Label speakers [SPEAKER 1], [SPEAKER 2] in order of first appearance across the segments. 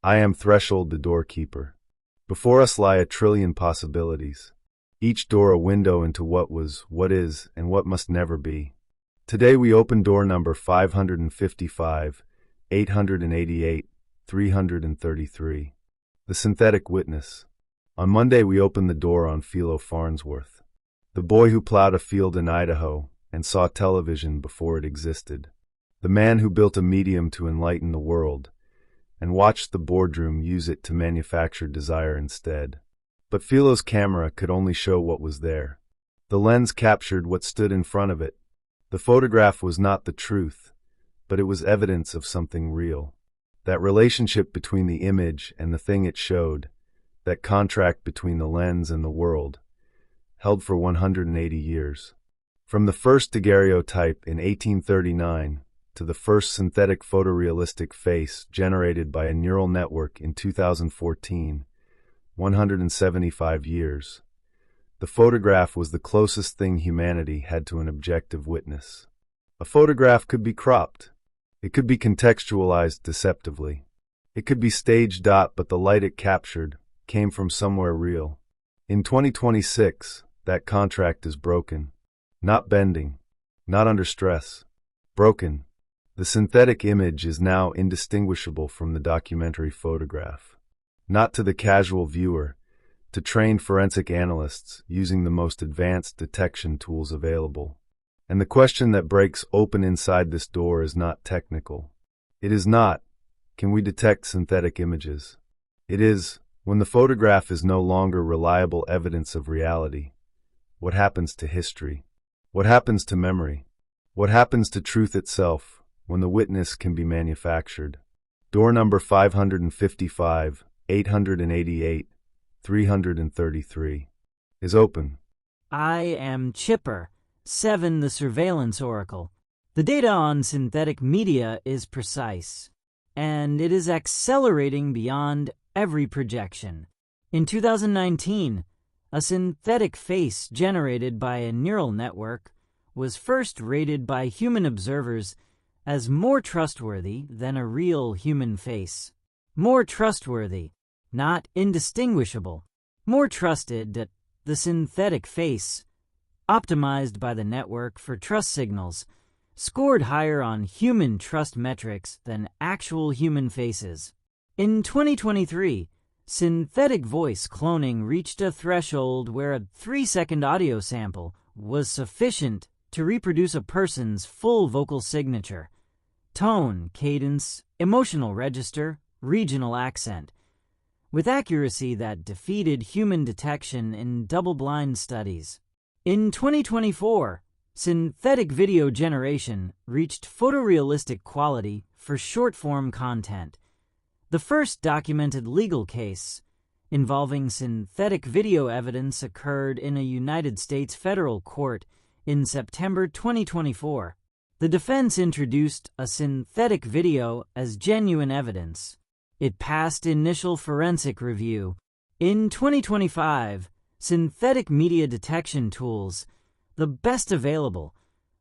[SPEAKER 1] I am Threshold, the doorkeeper. Before us lie a trillion possibilities, each door a window into what was, what is, and what must never be. Today we open door number 555, 888, 333. The Synthetic Witness. On Monday we opened the door on Philo Farnsworth, the boy who plowed a field in Idaho and saw television before it existed, the man who built a medium to enlighten the world and watched the boardroom use it to manufacture desire instead. But Philo's camera could only show what was there. The lens captured what stood in front of it. The photograph was not the truth, but it was evidence of something real. That relationship between the image and the thing it showed, that contract between the lens and the world, held for 180 years. From the first daguerreotype in 1839 to the first synthetic photorealistic face generated by a neural network in 2014, 175 years. The photograph was the closest thing humanity had to an objective witness. A photograph could be cropped. It could be contextualized deceptively. It could be staged, but the light it captured came from somewhere real. In 2026, that contract is broken. Not bending. Not under stress. Broken. The synthetic image is now indistinguishable from the documentary photograph. Not to the casual viewer, to trained forensic analysts using the most advanced detection tools available. And the question that breaks open inside this door is not technical. It is not, can we detect synthetic images? It is, when the photograph is no longer reliable evidence of reality, what happens to history? What happens to memory? What happens to truth itself when the witness can be manufactured? Door number 555, 888, 333 is open.
[SPEAKER 2] I am Chipper, 7 the Surveillance Oracle. The data on synthetic media is precise, and it is accelerating beyond every projection. In 2019, a synthetic face generated by a neural network was first rated by human observers as more trustworthy than a real human face. More trustworthy, not indistinguishable. More trusted that the synthetic face, optimized by the network for trust signals, scored higher on human trust metrics than actual human faces. In 2023, synthetic voice cloning reached a threshold where a 3-second audio sample was sufficient to reproduce a person's full vocal signature, tone, cadence, emotional register, regional accent, with accuracy that defeated human detection in double-blind studies. In 2024, synthetic video generation reached photorealistic quality for short-form content. The first documented legal case involving synthetic video evidence occurred in a United States federal court in September 2024. The defense introduced a synthetic video as genuine evidence. It passed initial forensic review. In 2025, synthetic media detection tools, the best available,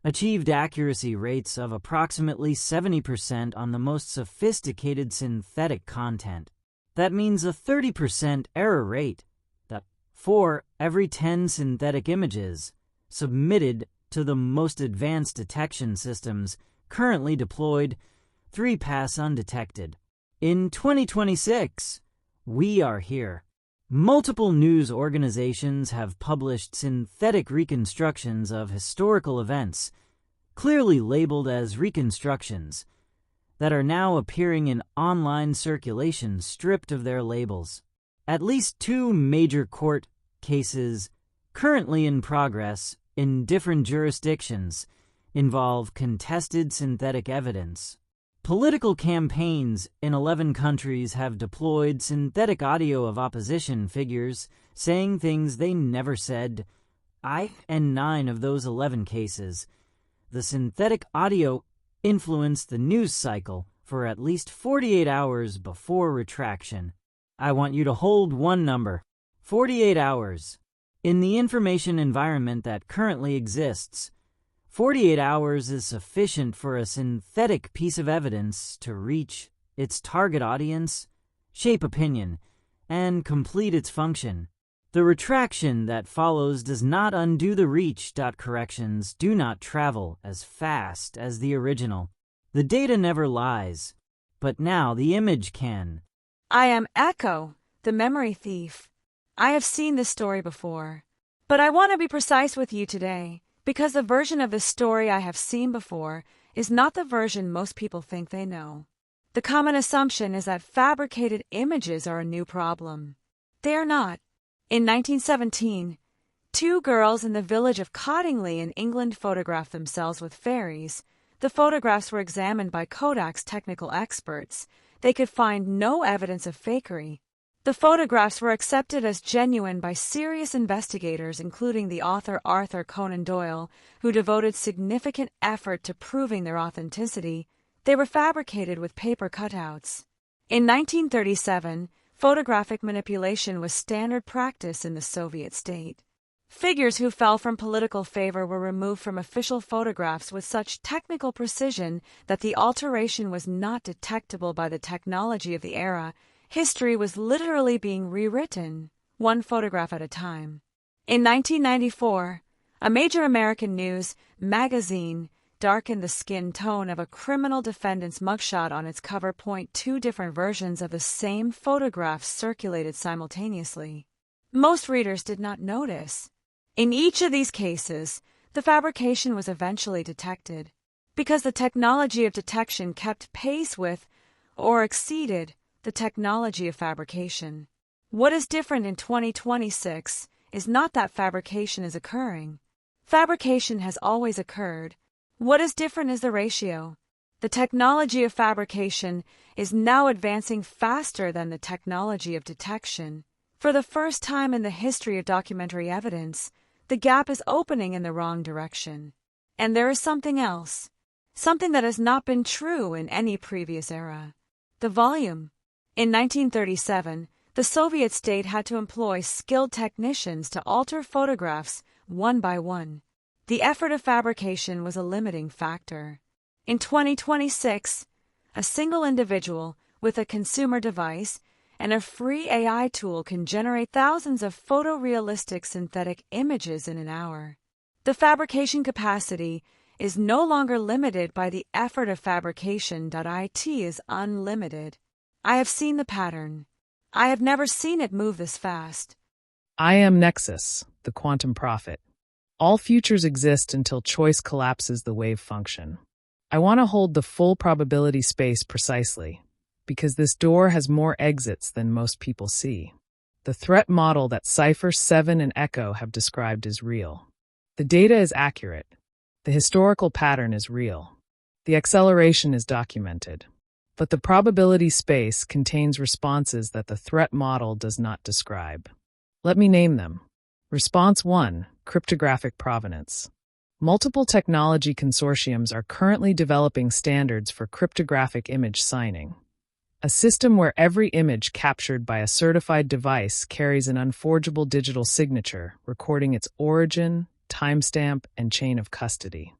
[SPEAKER 2] achieved accuracy rates of approximately 70% on the most sophisticated synthetic content. That means a 30% error rate, that 4 every 10 synthetic images submitted to the most advanced detection systems currently deployed, 3 pass undetected. In 2026, we are here. Multiple news organizations have published synthetic reconstructions of historical events, clearly labeled as reconstructions, that are now appearing in online circulation stripped of their labels. At least 2 major court cases currently in progress in different jurisdictions involve contested synthetic evidence. Political campaigns in 11 countries have deployed synthetic audio of opposition figures saying things they never said. In 9 of those 11 cases, the synthetic audio influenced the news cycle for at least 48 hours before retraction. I want you to hold one number: 48 hours. In the information environment that currently exists, 48 hours is sufficient for a synthetic piece of evidence to reach its target audience, shape opinion, and complete its function. The retraction that follows does not undo the reach. Corrections do not travel as fast as the original. The data never lies, but now the image can.
[SPEAKER 3] I am Echo, the memory thief. I have seen this story before, but I want to be precise with you today, because the version of this story I have seen before is not the version most people think they know. The common assumption is that fabricated images are a new problem. They are not. In 1917, 2 girls in the village of Cottingley in England photographed themselves with fairies. The photographs were examined by Kodak's technical experts. They could find no evidence of fakery. The photographs were accepted as genuine by serious investigators, including the author Arthur Conan Doyle, who devoted significant effort to proving their authenticity. They were fabricated with paper cutouts. In 1937, photographic manipulation was standard practice in the Soviet state. Figures who fell from political favor were removed from official photographs with such technical precision that the alteration was not detectable by the technology of the era. History was literally being rewritten, one photograph at a time. In 1994, a major American news magazine darkened the skin tone of a criminal defendant's mugshot on its cover. 2 different versions of the same photograph circulated simultaneously. Most readers did not notice. In each of these cases, the fabrication was eventually detected, because the technology of detection kept pace with, or exceeded, the technology of fabrication. What is different in 2026 is not that fabrication is occurring. Fabrication has always occurred. What is different is the ratio. The technology of fabrication is now advancing faster than the technology of detection. For the first time in the history of documentary evidence, the gap is opening in the wrong direction. And there is something else, something that has not been true in any previous era: the volume. In 1937, the Soviet state had to employ skilled technicians to alter photographs one by one. The effort of fabrication was a limiting factor. In 2026, a single individual with a consumer device and a free AI tool can generate thousands of photorealistic synthetic images in an hour. The fabrication capacity is no longer limited by the effort of fabrication. It is unlimited. I have seen the pattern. I have never seen it move this fast.
[SPEAKER 4] I am NEXUS, the quantum prophet. All futures exist until choice collapses the wave function. I want to hold the full probability space precisely, because this door has more exits than most people see. The threat model that Cypher 7 and Echo have described is real. The data is accurate. The historical pattern is real. The acceleration is documented. But the probability space contains responses that the threat model does not describe. Let me name them. Response 1, cryptographic provenance. Multiple technology consortiums are currently developing standards for cryptographic image signing, a system where every image captured by a certified device carries an unforgeable digital signature, recording its origin, timestamp, and chain of custody.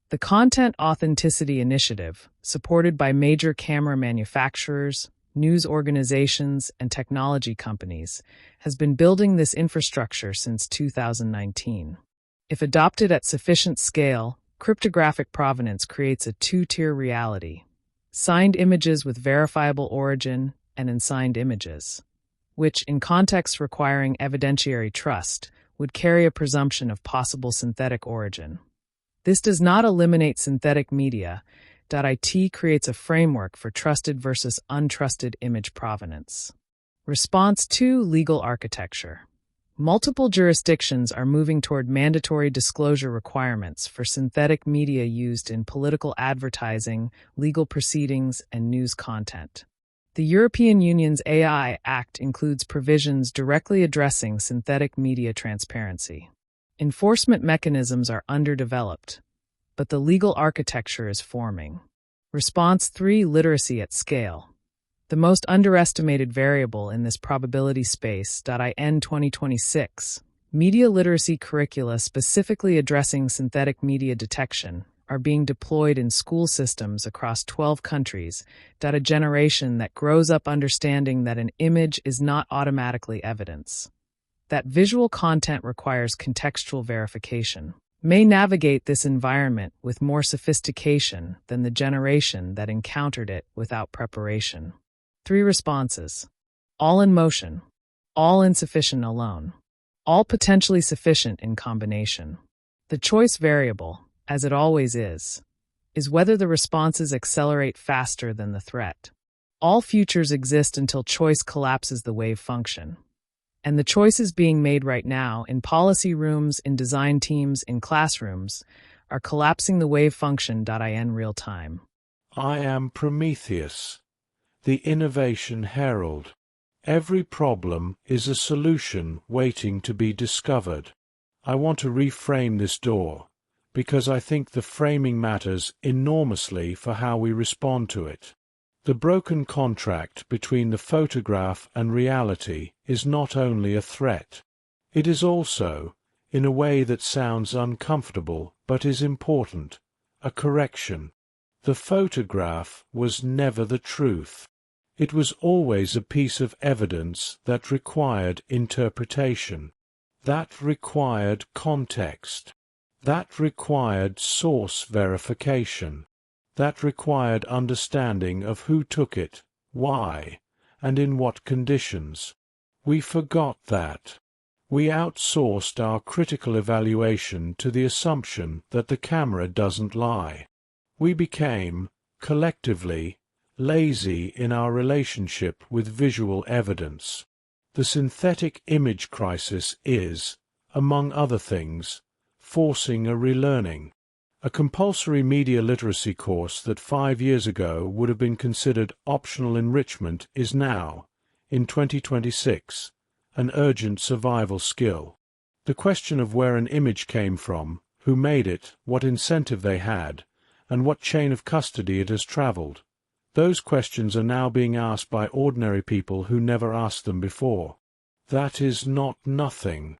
[SPEAKER 4] The Content Authenticity Initiative, supported by major camera manufacturers, news organizations, and technology companies, has been building this infrastructure since 2019. If adopted at sufficient scale, cryptographic provenance creates a 2-tier reality: signed images with verifiable origin and unsigned images, which, in contexts requiring evidentiary trust, would carry a presumption of possible synthetic origin. This does not eliminate synthetic media. It creates a framework for trusted versus untrusted image provenance. Response 2, legal architecture. Multiple jurisdictions are moving toward mandatory disclosure requirements for synthetic media used in political advertising, legal proceedings, and news content. The European Union's AI Act includes provisions directly addressing synthetic media transparency. Enforcement mechanisms are underdeveloped, but the legal architecture is forming. Response 3, literacy at scale. The most underestimated variable in this probability space. In 2026, media literacy curricula specifically addressing synthetic media detection are being deployed in school systems across 12 countries, a generation that grows up understanding that an image is not automatically evidence, that visual content requires contextual verification, may navigate this environment with more sophistication than the generation that encountered it without preparation. 3 responses. All in motion, all insufficient alone, all potentially sufficient in combination. The choice variable, as it always is whether the responses accelerate faster than the threat. All futures exist until choice collapses the wave function. And the choices being made right now in policy rooms, in design teams, in classrooms are collapsing the wave function in real time.
[SPEAKER 5] I am Prometheus, the innovation herald. Every problem is a solution waiting to be discovered. I want to reframe this door, because I think the framing matters enormously for how we respond to it. The broken contract between the photograph and reality is not only a threat. It is also, in a way that sounds uncomfortable but is important, a correction. The photograph was never the truth. It was always a piece of evidence that required interpretation, that required context, that required source verification, that required understanding of who took it, why, and in what conditions. We forgot that. We outsourced our critical evaluation to the assumption that the camera doesn't lie. We became, collectively, lazy in our relationship with visual evidence. The synthetic image crisis is, among other things, forcing a relearning. A compulsory media literacy course that 5 years ago would have been considered optional enrichment is now, in 2026, an urgent survival skill. The question of where an image came from, who made it, what incentive they had, and what chain of custody it has traveled, those questions are now being asked by ordinary people who never asked them before. That is not nothing.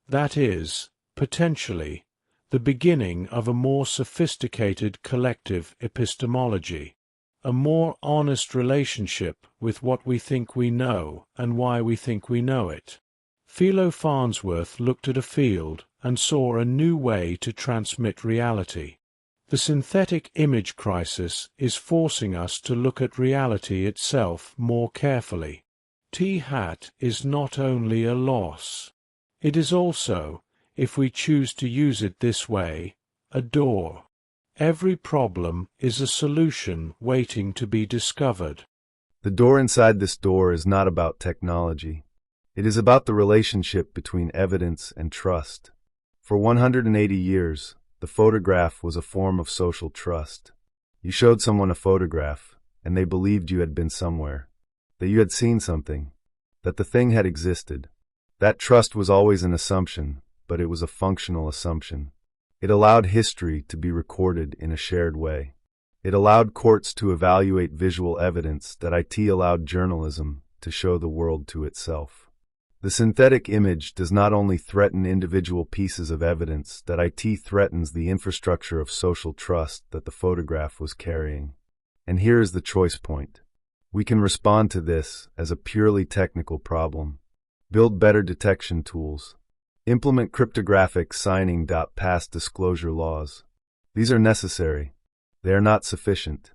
[SPEAKER 5] That is, potentially, the beginning of a more sophisticated collective epistemology, a more honest relationship with what we think we know and why we think we know it. Philo Farnsworth looked at a field and saw a new way to transmit reality. The synthetic image crisis is forcing us to look at reality itself more carefully. T-hat is not only a loss. It is also, if we choose to use it this way, a door. Every problem is a solution waiting to be discovered.
[SPEAKER 1] The door inside this door is not about technology. It is about the relationship between evidence and trust. For 180 years, the photograph was a form of social trust. You showed someone a photograph, and they believed you had been somewhere, that you had seen something, that the thing had existed. That trust was always an assumption, but it was a functional assumption. It allowed history to be recorded in a shared way. It allowed courts to evaluate visual evidence that IT allowed journalism to show the world to itself. The synthetic image does not only threaten individual pieces of evidence, that IT threatens the infrastructure of social trust that the photograph was carrying. And here is the choice point. We can respond to this as a purely technical problem. Build better detection tools. Implement cryptographic signing. Pass disclosure laws. These are necessary. They are not sufficient.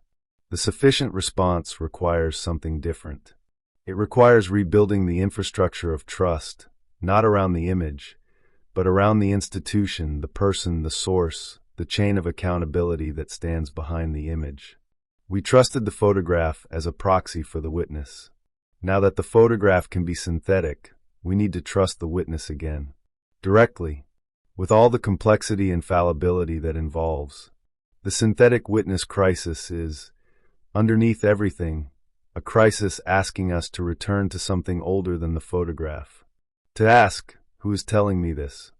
[SPEAKER 1] The sufficient response requires something different. It requires rebuilding the infrastructure of trust, not around the image, but around the institution, the person, the source, the chain of accountability that stands behind the image. We trusted the photograph as a proxy for the witness. Now that the photograph can be synthetic, we need to trust the witness again. Directly, with all the complexity and fallibility that involves. The synthetic witness crisis is, underneath everything, a crisis asking us to return to something older than the photograph. To ask, who is telling me this?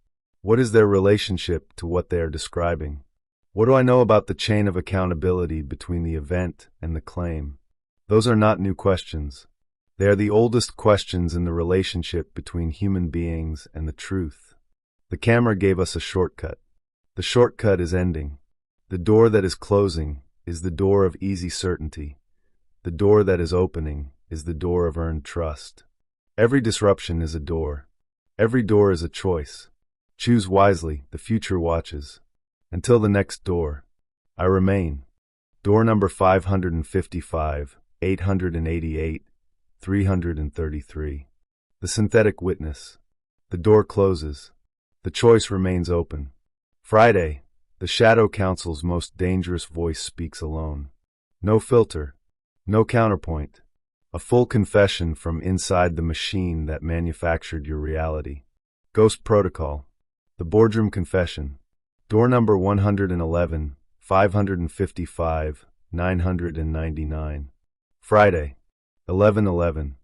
[SPEAKER 1] What is their relationship to what they are describing? What do I know about the chain of accountability between the event and the claim? Those are not new questions. They are the oldest questions in the relationship between human beings and the truth. The camera gave us a shortcut. The shortcut is ending. The door that is closing is the door of easy certainty. The door that is opening is the door of earned trust. Every disruption is a door. Every door is a choice. Choose wisely, the future watches. Until the next door, I remain. Door number 555, 888, 333. The synthetic witness. The door closes. The choice remains open. Friday, the Shadow Council's most dangerous voice speaks alone. No filter. No counterpoint. A full confession from inside the machine that manufactured your reality. Ghost Protocol. The Boardroom Confession. Door number 111, 555, 999. Friday, 11/11.